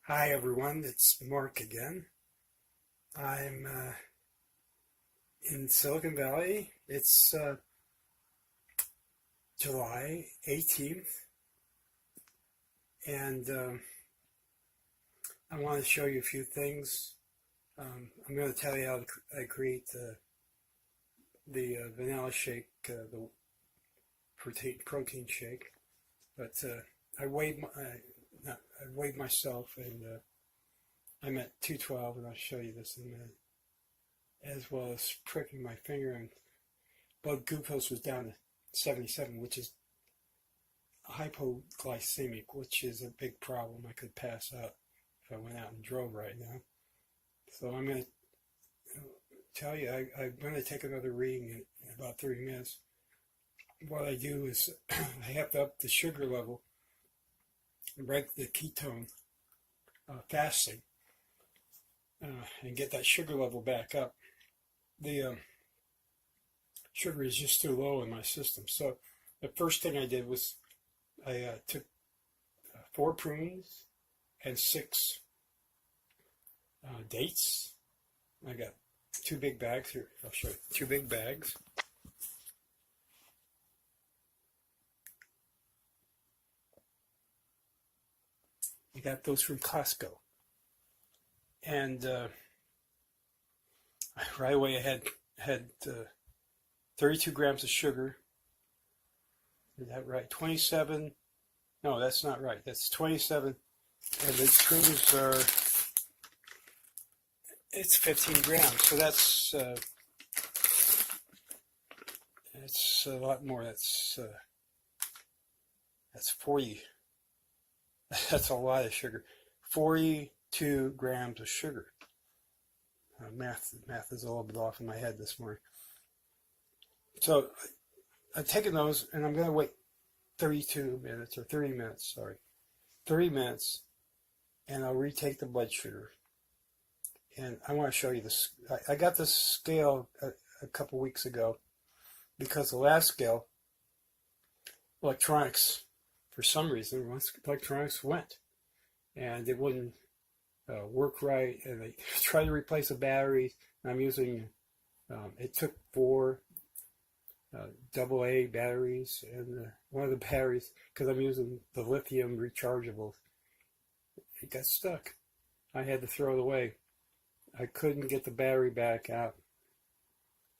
Hi everyone, it's Mark again. I'm in Silicon Valley. It's July 18th, and I want to show you a few things. I'm going to tell you how I create the vanilla shake, the protein shake. But I weighed myself, and I'm at 212, and I'll show you this in a minute, as well as pricking my finger, and blood glucose was down to 77, which is hypoglycemic, which is a big problem. I could pass out if I went out and drove right now. So I'm going to tell you, I'm going to take another reading in about 30 minutes. What I do is I have to up the sugar level, break the ketone fasting, and get that sugar level back up. The sugar is just too low in my system. So the first thing I did was I took 4 prunes and 6 dates. I got 2 big bags here. I'll show you 2 big bags. I got those from Costco. And right away I had 32 grams of sugar. Is that right? 27. No, that's not right. That's 27. And the prunes are, it's 15 grams. So that's a lot more. That's 40. That's a lot of sugar. 42 grams of sugar. Math is a little bit off in my head this morning. So I've taken those, and I'm going to wait 32 minutes, or 30 minutes, sorry. 30 minutes, and I'll retake the blood sugar. And I want to show you this. I got this scale a couple weeks ago, because the last scale, electronics, for some reason, once electronics went, and it wouldn't work right, and they tried to replace the batteries. I'm using, it took 4 AA batteries, and one of the batteries, because I'm using the lithium rechargeables, it got stuck. I had to throw it away. I couldn't get the battery back out,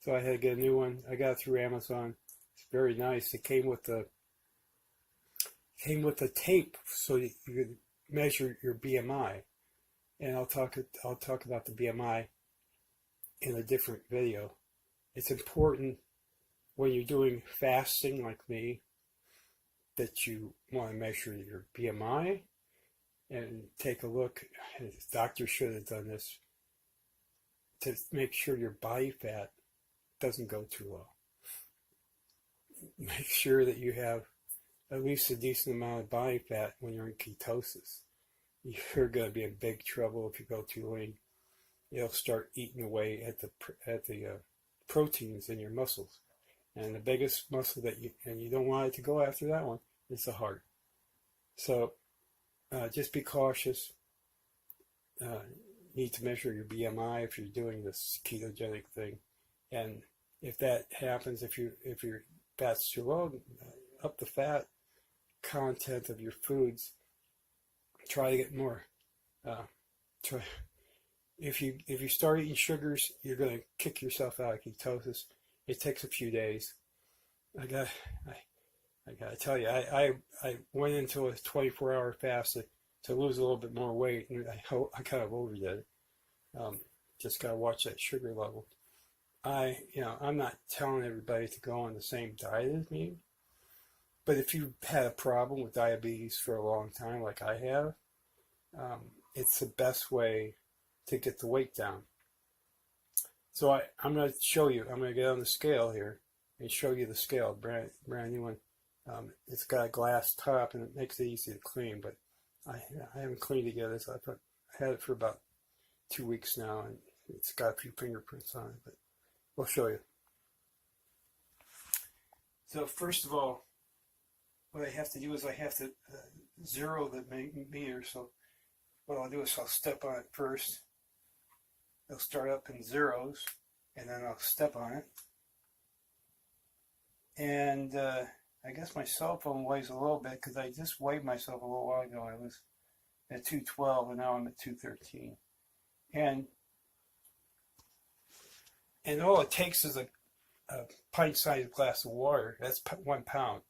so I had to get a new one. I got it through Amazon. It's very nice. It came with the tape, so you could measure your BMI, and I'll talk about the BMI in a different video. It's important when you're doing fasting like me that you want to measure your BMI and take a look. The doctor should have done this to make sure your body fat doesn't go too low. Make sure that you have at least a decent amount of body fat when you're in ketosis. You're going to be in big trouble if you go too lean. It'll start eating away at the proteins in your muscles. And the biggest muscle and you don't want it to go after that one, is the heart. So just be cautious. Need to measure your BMI if you're doing this ketogenic thing. And if that happens, if your fat's too low, up the fat content of your foods. Try to get more. If you start eating sugars, you're going to kick yourself out of ketosis. It takes a few days. I gotta tell you, I went into a 24-hour fast to lose a little bit more weight, and I kind of overdid it. Just gotta watch that sugar level. I'm not telling everybody to go on the same diet as me, but if you've had a problem with diabetes for a long time, like I have, it's the best way to get the weight down. So I'm going to show you. I'm going to get on the scale here and show you the scale, brand new one. It's got a glass top, and it makes it easy to clean, but I haven't cleaned it yet. I had it for about 2 weeks now, and it's got a few fingerprints on it, but we'll show you. So first of all, what I have to do is I have to zero the meter. So what I'll do is I'll step on it first. It'll start up in zeros, and then I'll step on it. And I guess my cell phone weighs a little bit because I just weighed myself a little while ago. I was at 212 and now I'm at 213. And all it takes is a pint-sized glass of water. That's 1 pound.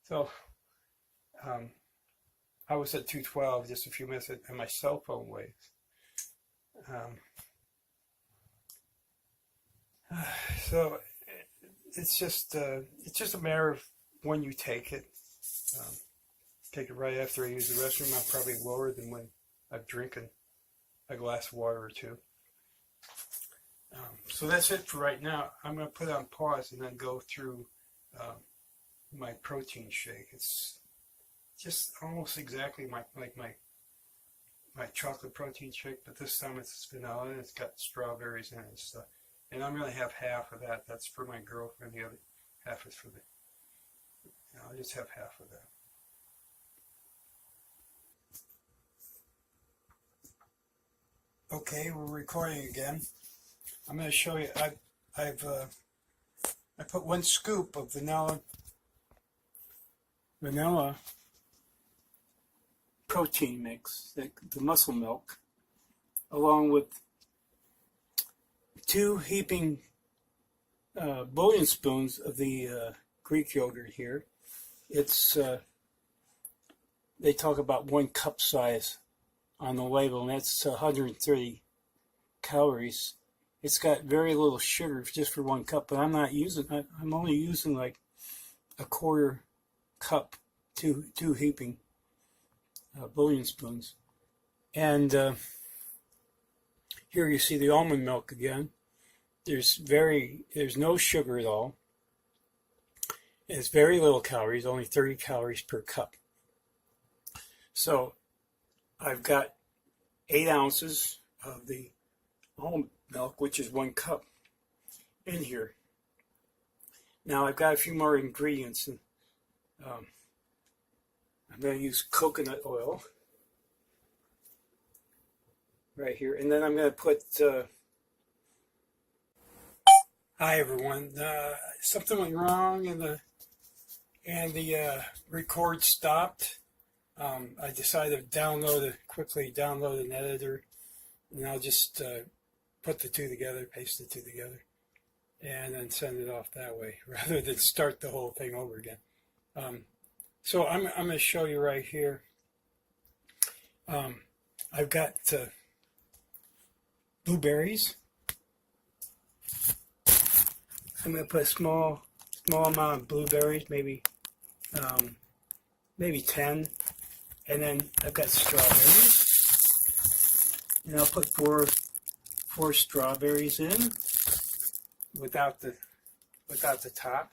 So I was at 212 just a few minutes, and my cell phone weighs. So it's just a matter of when you take it. Take it right after I use the restroom. I'm probably lower than when I'm drinking a glass of water or two. So that's it for right now. I'm going to put it on pause and then go through my protein shake. It's just almost exactly like my chocolate protein shake, but this time it's vanilla and it's got strawberries in it and stuff. And I'm going to have half of that. That's for my girlfriend. The other half is for the... I'll just have half of that. Okay, we're recording again. I'm going to show you. I put 1 scoop of vanilla protein mix, the muscle milk, along with 2 heaping bouillon spoons of the Greek yogurt here. It's they talk about 1 cup size on the label, and that's 130 calories. It's got very little sugar just for 1 cup, but I'm only using like a 1/4 cup, two heaping bouillon spoons. And here you see the almond milk again. There's no sugar at all. It's very little calories, only 30 calories per cup. So I've got 8 ounces of the almond milk, which is 1 cup, in here. Now I've got a few more ingredients. And, I'm going to use coconut oil right here, and then I'm going to put. Hi everyone. Something went wrong, and the record stopped. I decided to quickly download an editor, and I'll just put the two together, paste the two together, and then send it off that way, rather than start the whole thing over again. So I'm going to show you right here. I've got blueberries. I'm going to put a small amount of blueberries, maybe 10. And then I've got strawberries, and I'll put four strawberries in without the top.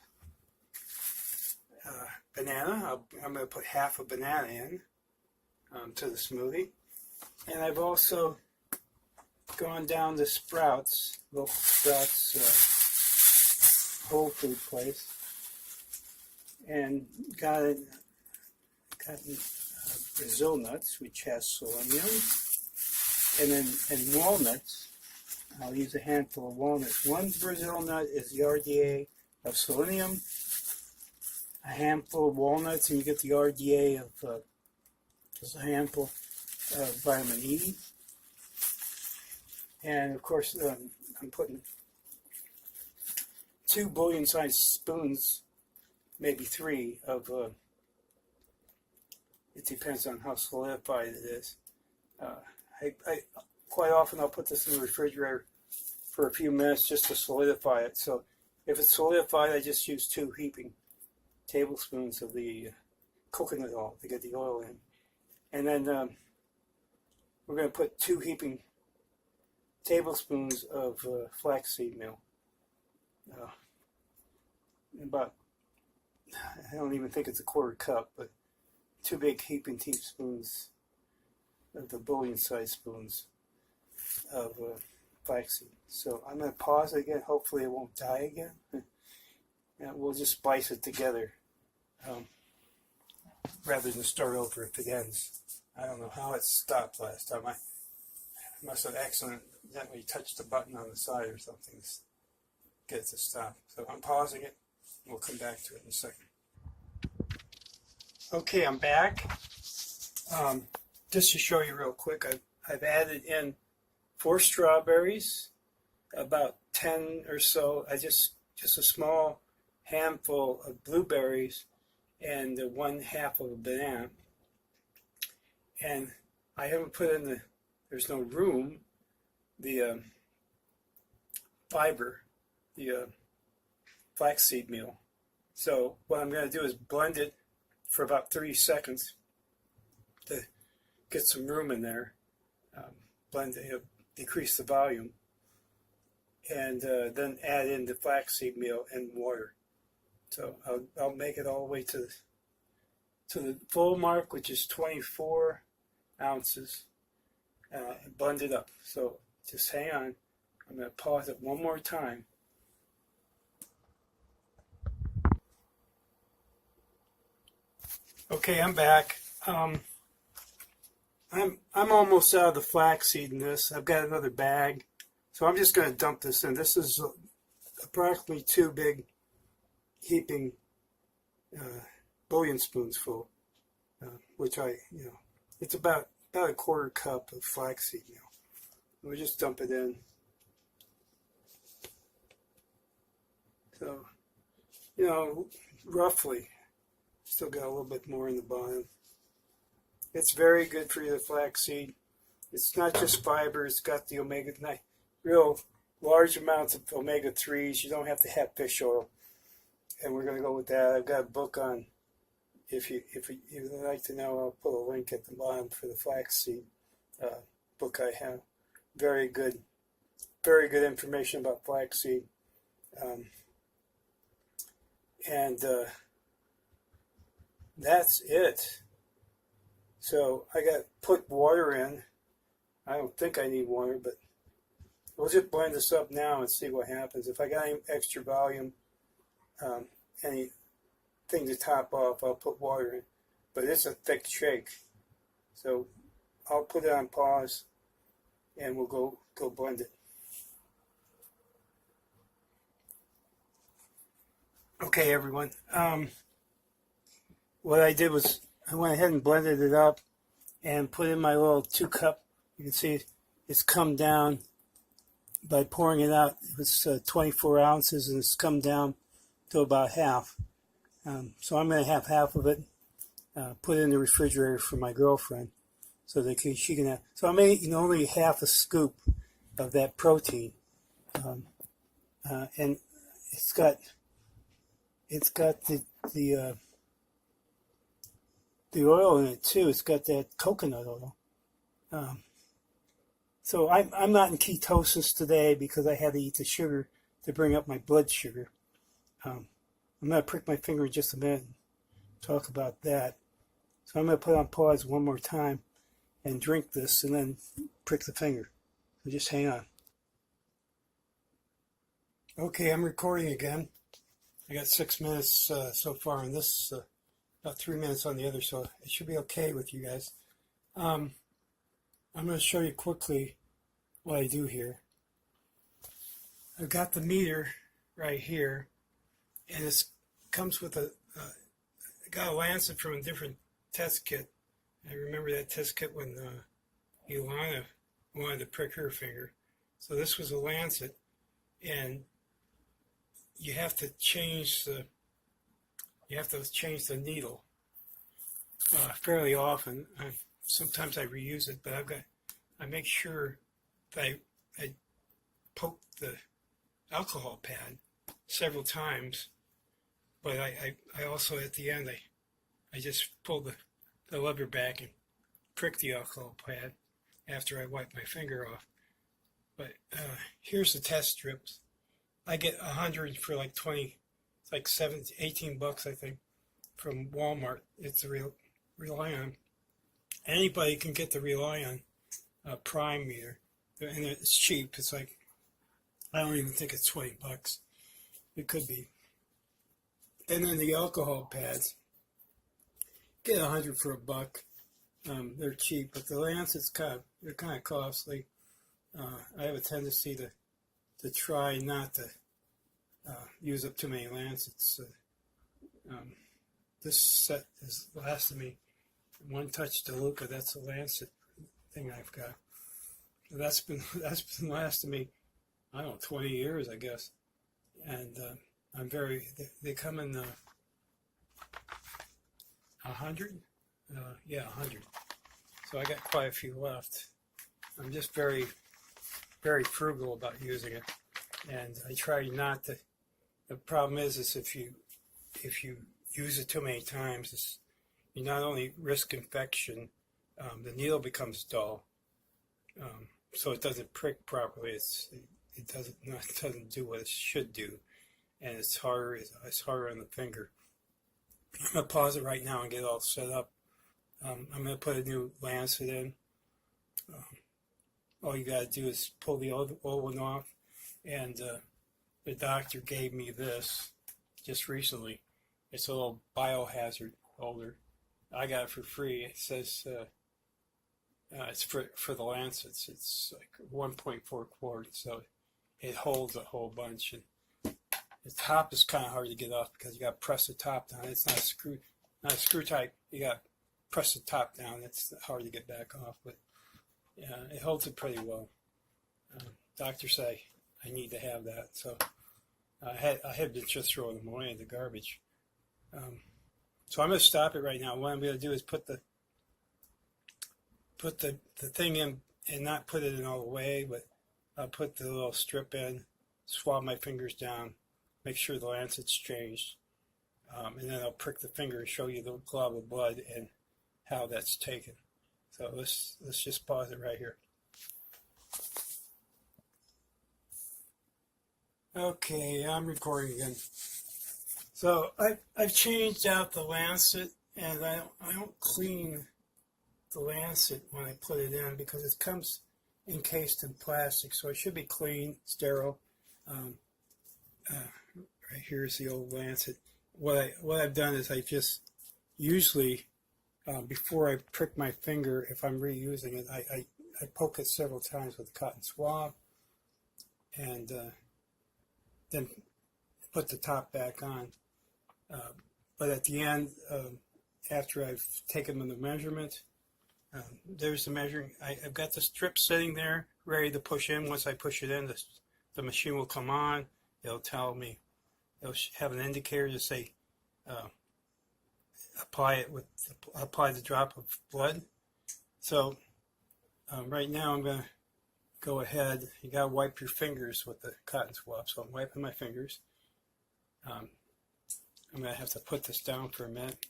Banana, I'm going to put half a banana in to the smoothie. And I've also gone down to Sprouts, local Sprouts whole food place, and got Brazil nuts, which has selenium, and walnuts. I'll use a handful of walnuts. 1 Brazil nut is the RDA of selenium. A handful of walnuts, and you get the RDA of just a handful of vitamin E. And of course, I'm putting 2 bouillon-sized spoons, maybe 3 of. It depends on how solidified it is. I quite often I'll put this in the refrigerator for a few minutes just to solidify it. So if it's solidified, I just use 2 heaping tablespoons of the coconut oil to get the oil in. And then we're going to put 2 heaping tablespoons of flaxseed meal. About, I don't even think it's a 1/4 cup, but 2 big heaping teaspoons of the bouillon-sized spoons of flaxseed. So I'm going to pause it again. Hopefully it won't die again. And we'll just splice it together rather than start over if it ends. I don't know how it stopped last time. I must have accidentally touched the button on the side or something to get it to stop. So I'm pausing it. We'll come back to it in a second. Okay, I'm back. Just to show you real quick, I've added in 4 strawberries, about 10 or so, just a small handful of blueberries, and 1/2 of a banana. And I haven't put in there's no room, the fiber, the flaxseed meal. So what I'm going to do is blend it for about 30 seconds to get some room in there, blend it, decrease the volume, and then add in the flaxseed meal and water. So I'll make it all the way to the full mark, which is 24 ounces, and blend it up. So just hang on. I'm going to pause it one more time. Okay, I'm back. I'm almost out of the flaxseed in this. I've got another bag, so I'm just going to dump this in. This is approximately 2 big heaping bouillon spoons full, which it's about a 1/4 cup of flaxseed meal. We'll just dump it in. So, roughly, still got a little bit more in the bottom. It's very good for the flaxseed. It's not just fiber, it's got the omega-9, real large amounts of omega-3s. You don't have to have fish oil. And we're going to go with that. I've got a book on, if you'd like to know, I'll put a link at the bottom for the flaxseed book I have. Very good information about flaxseed. That's it. So I got put water in. I don't think I need water, but we'll just blend this up now and see what happens. If I got any extra volume, anything to top off, I'll put water in. But it's a thick shake. So I'll put it on pause and we'll go blend it. Okay, everyone. What I did was I went ahead and blended it up and put in my little 2-cup. You can see it's come down by pouring it out. It was 24 ounces and it's come down to about half. So I'm going to have half of it put in the refrigerator for my girlfriend so that she can have. So I'm eating only half a scoop of that protein. And it's got the oil in it too. It's got that coconut oil. So I'm not in ketosis today because I had to eat the sugar to bring up my blood sugar. I'm going to prick my finger in just a minute and talk about that. So I'm going to put on pause one more time and drink this and then prick the finger. So just hang on. Okay, I'm recording again. I got 6 minutes so far on this, about 3 minutes on the other, so it should be okay with you guys. I'm going to show you quickly what I do here. I've got the meter right here, and it comes with I got a lancet from a different test kit. I remember that test kit when Ilana wanted to prick her finger. So this was a lancet, and you have to change the needle fairly often. Sometimes I reuse it, but I make sure that I poke the alcohol pad several times, but I also at the end I just pull the lever back and prick the alcohol pad after I wipe my finger off. But here's the test strips. I get 100 for like 20, it's like 18 bucks I think from Walmart. It's the Relion. Anybody can get the Relion Prime meter, and it's cheap. It's like, I don't even think it's 20 bucks. It could be. And then the alcohol pads, get 100 for $1. They're cheap, but the Lancet's they're kind of costly. I have a tendency to try not to use up too many Lancets. This set has lasted me one touch DeLuca. That's a Lancet thing I've got. That's been lasting me, I don't know, 20 years, I guess. And they come in 100. Yeah, 100. So I got quite a few left. I'm just very, very frugal about using it, and I try not to. The problem is if you use it too many times, you not only risk infection, the needle becomes dull, so it doesn't prick properly. It doesn't do what it should do, and it's harder on the finger. I'm gonna pause it right now and get it all set up. I'm gonna put a new Lancet in. All you gotta do is pull the old one off, and the doctor gave me this just recently. It's a little biohazard holder. I got it for free. It says it's for the Lancets. It's like 1.4 quarts, so it holds a whole bunch. And the top is kind of hard to get off because you got to press the top down. It's not a screw type. You got to press the top down. It's hard to get back off, but yeah, it holds it pretty well. Doctor say I need to have that, so I had to just throw them away in the garbage. So I'm going to stop it right now. What I'm going to do is put the thing in and not put it in all the way, but I'll put the little strip in, swab my fingers down, make sure the Lancet's changed, and then I'll prick the finger and show you the glob of blood and how that's taken. So let's just pause it right here. Okay, I'm recording again. So I've changed out the Lancet, and I don't clean the Lancet when I put it in because it comes encased in plastic, so it should be clean, sterile. Right here is the old Lancet. What I've done is I just usually before I prick my finger, if I'm reusing it, I poke it several times with a cotton swab, and then put the top back on. But at the end, after I've taken the measurement, there's the measuring. I've got the strip sitting there ready to push in. Once I push it in, the machine will come on. It'll tell me, it'll have an indicator to say, apply the drop of blood. So right now I'm going to go ahead. You got to wipe your fingers with the cotton swab. So I'm wiping my fingers. I'm going to have to put this down for a minute.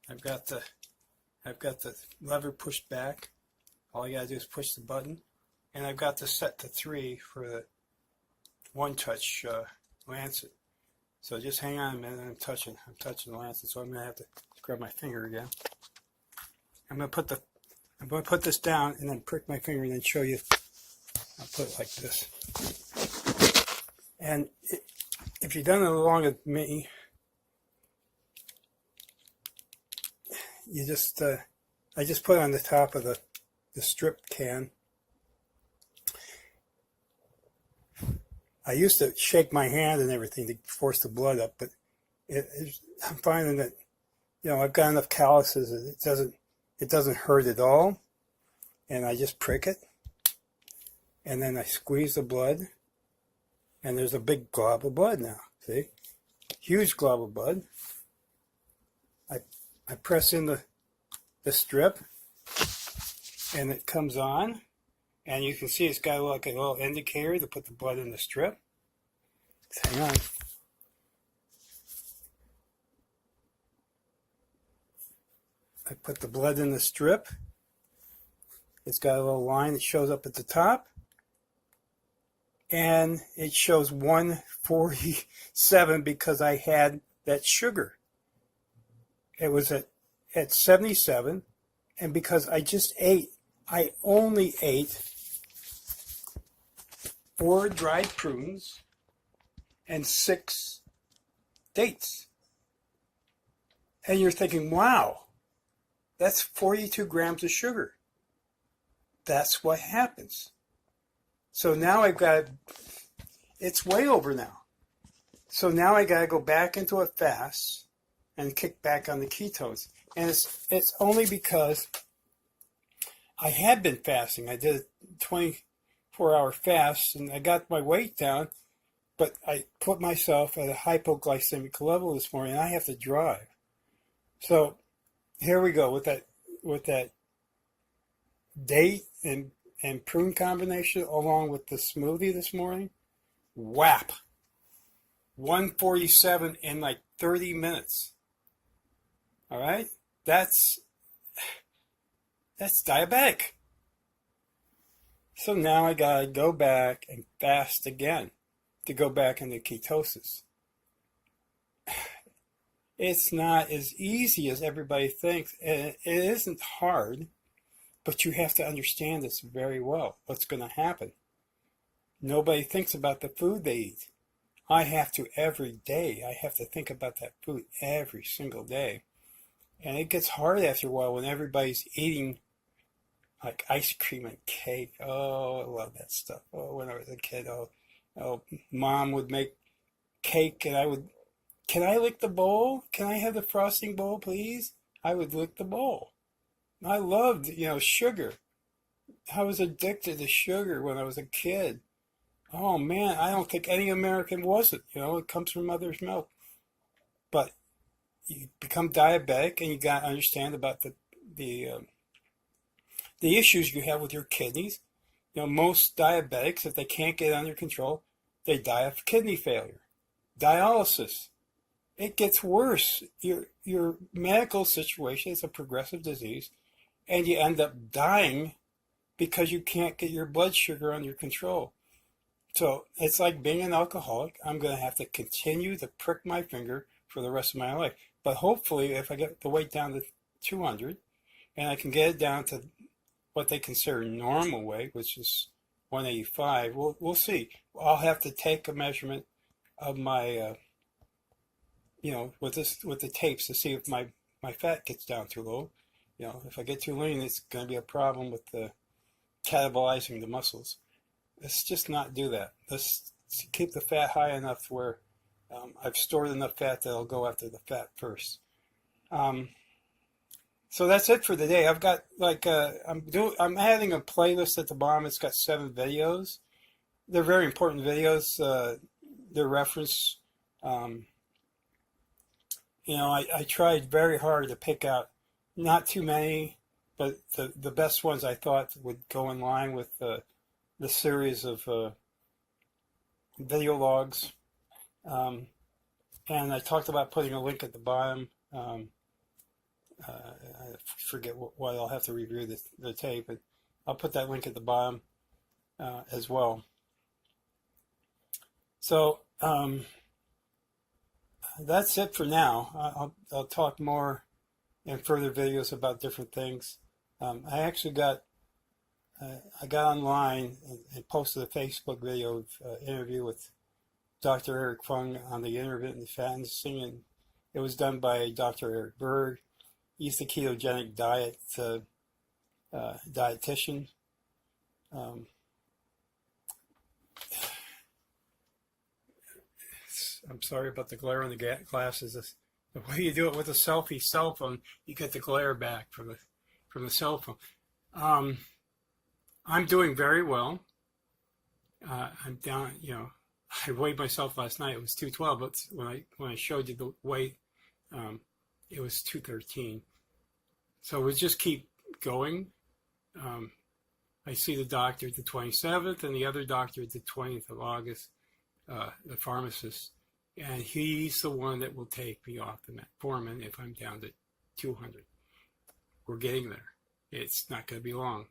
I've got the lever pushed back. All I got to do is push the button, and I've got this set to 3 for the one-touch Lancet. So just hang on a minute. I'm touching the Lancet, so I'm going to have to grab my finger again. I'm going to put this down and then prick my finger and then show you. I'll put it like this. And if you've done it along with me, you just I just put it on the top of the strip can. I used to shake my hand and everything to force the blood up, but I'm finding that, I've got enough calluses that it doesn't hurt at all, and I just prick it, and then I squeeze the blood, and there's a big glob of blood now. See, huge glob of blood. I press in the strip, and it comes on. And you can see it's got like a little indicator to put the blood in the strip. Hang on. I put the blood in the strip. It's got a little line that shows up at the top. And it shows 147 because I had that sugar. It was at 77. And because I only ate 4 dried prunes and 6 dates. And you're thinking, wow, That's 42 grams of sugar. That's what happens. So now it's way over now. So now I got to go back into a fast and kick back on the ketones. And it's only because I had been fasting. I did a 24-hour fast and I got my weight down, but I put myself at a hypoglycemic level this morning and I have to drive. So here we go with that date and prune combination along with the smoothie this morning. Whap! 147 in like 30 minutes. All right? That's diabetic. So now I gotta go back and fast again to go back into ketosis. It's not as easy as everybody thinks. It isn't hard, but you have to understand this very well. What's going to happen? Nobody thinks about the food they eat. I have to every day. I have to think about that food every single day. And it gets hard after a while when everybody's eating like ice cream and cake. Oh, I love that stuff. Oh, when I was a kid, Mom would make cake and I would, can I lick the bowl? Can I have the frosting bowl, please? I would lick the bowl. I loved, sugar. I was addicted to sugar when I was a kid. Oh man, I don't think any American wasn't. It comes from mother's milk. But you become diabetic, and you got to understand about the issues you have with your kidneys. Most diabetics, if they can't get it under control, they die of kidney failure, dialysis. It gets worse. Your medical situation is a progressive disease, and you end up dying because you can't get your blood sugar under control. So it's like being an alcoholic. I'm going to have to continue to prick my finger for the rest of my life. But hopefully, if I get the weight down to 200, and I can get it down to what they consider normal weight, which is 185, we'll see. I'll have to take a measurement of my, with the tapes to see if my fat gets down too low. If I get too lean, it's going to be a problem with the catabolizing the muscles. Let's just not do that. Let's keep the fat high enough where I've stored enough fat that I'll go after the fat first. So that's it for today. I've got I'm adding a playlist at the bottom. It's got 7 videos. They're very important videos. They're reference. I tried very hard to pick out not too many, but the best ones I thought would go in line with the series of video logs. And I talked about putting a link at the bottom. I forget what I'll have to review the tape, but I'll put that link at the bottom as well. So that's it for now. I'll talk more in further videos about different things. I actually I got online and posted a Facebook video of interview with Dr. Eric Fung on the intermittent fasting, and it was done by Dr. Eric Berg. He's the ketogenic diet dietitian. I'm sorry about the glare on the glasses. The way you do it with a selfie cell phone, you get the glare back from the cell phone. I'm doing very well. I'm down. I weighed myself last night. It was 212, but when I showed you the weight, it was 213. So we'll just keep going. I see the doctor at the 27th and the other doctor at the 20th of August, the pharmacist. And he's the one that will take me off the metformin if I'm down to 200. We're getting there. It's not going to be long.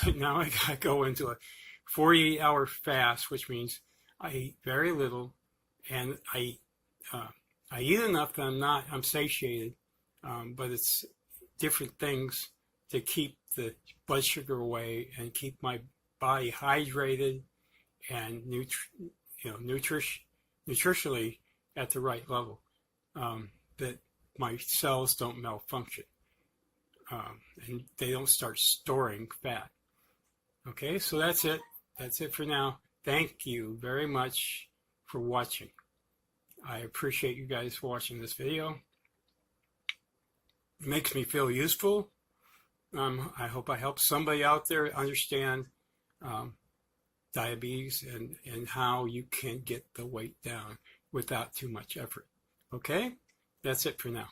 But now I got to go into a 48-hour fast, which means I eat very little, and I eat enough that I'm satiated, but it's different things to keep the blood sugar away and keep my body hydrated and nutritionally at the right level, that my cells don't malfunction. and they don't start storing fat. Okay, so that's it. That's it for now. Thank you very much for watching. I appreciate you guys watching this video. It makes me feel useful. I hope I help somebody out there understand diabetes and how you can get the weight down without too much effort. Okay, that's it for now.